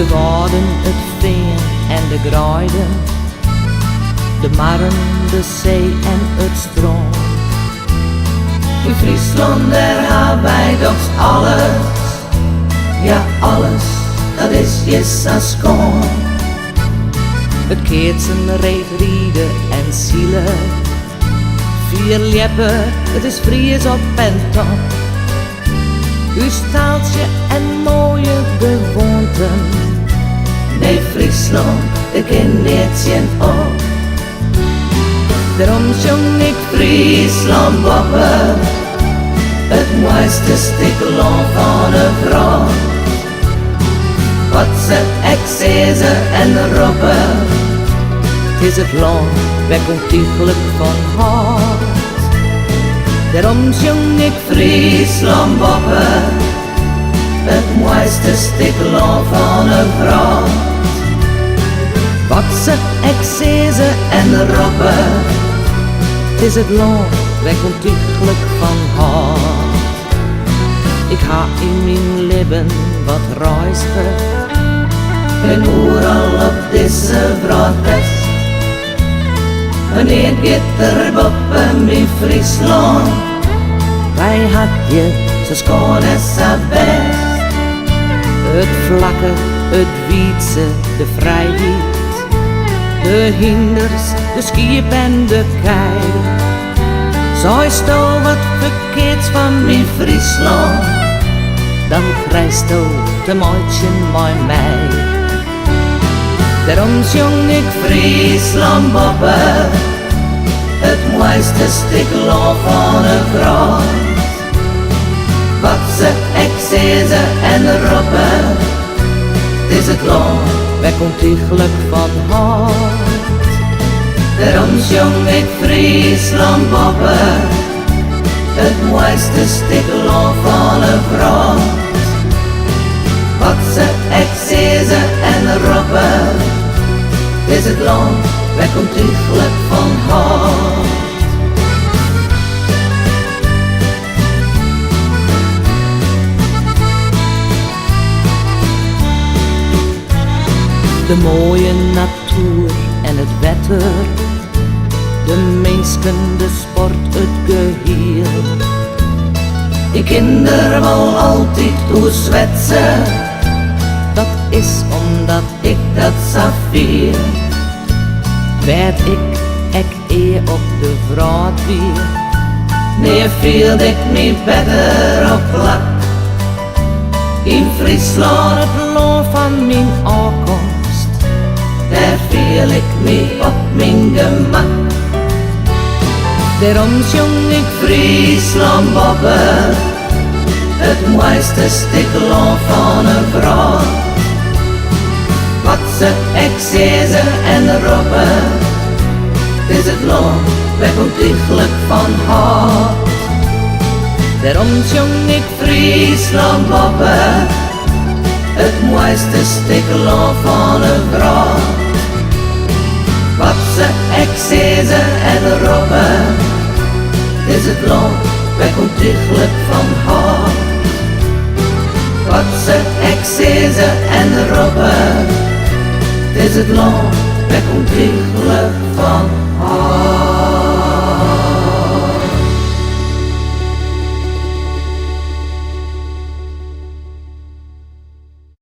De wouden, het veen en de gruiden, de marren, de zee en het stroom. In Friesland daar hebben wij toch alles, ja alles, dat is je schoon. Het keertsen, reetrieden en zielen, vier liepen, het is Fries op en top. Uw staaltje en mooie gewoonten, nee Friesland, ik ken niet je op. Daarom zong ik Friesland boppen, het mooiste stuk land van een vrouw. Wat ze excezen en roepen, het is het land, waar komt die geluk van hart. Daarom zong ik Friesland boppen, het mooiste stuk land van een vrouw. Wat ze excezen en roepen, het is het land, waar komt die geluk van hart. Ik ga in mijn leven wat reizen, en overal op deze broodbest. Wanneer gaat er boven in Friesland, wij had je zo schoon en zo best. Het vlakke, het wietse, de vrijheid, de hinders, de schip en de kei. Zou je wat verkeerds van mijn Friesland, dan krijgst je te mooitje mooi mij. Daarom zong ik Friesland boppen, het mooiste stuk land van een vrouw. Wat ze excezen en roepen, het is het land, waar komt die geluk van hart. Daarom zong ik Friesland boppen, het mooiste stuk land van een vrouw. Wat ze excezen en roepen, het is het land, waar komt die geluk van hart. De mooie natuur en het wetter, de mensen, de sport, het geheel. Die kinderen wel altijd toezwetsen, dat is omdat ik dat zo veel. Werd ik eer op de vraat weer, nee viel ik me beter op plak. In Friesland, het land van mijn aankomst, daar viel ik me op mijn gemak. Daarom zong ik Friesland boppen, het mooiste stuk land van een vrouw. Wat ze excezen en roepen, het is het land, waar komt die geluk van hart. Daarom zong ik Friesland boppen, het mooiste stuk land van een vrouw. Wat ze excezen en roepen, het is het land, waar komt die geluk van hart. Wat ze excezen en roepen, het is het land, waar komt die geluk van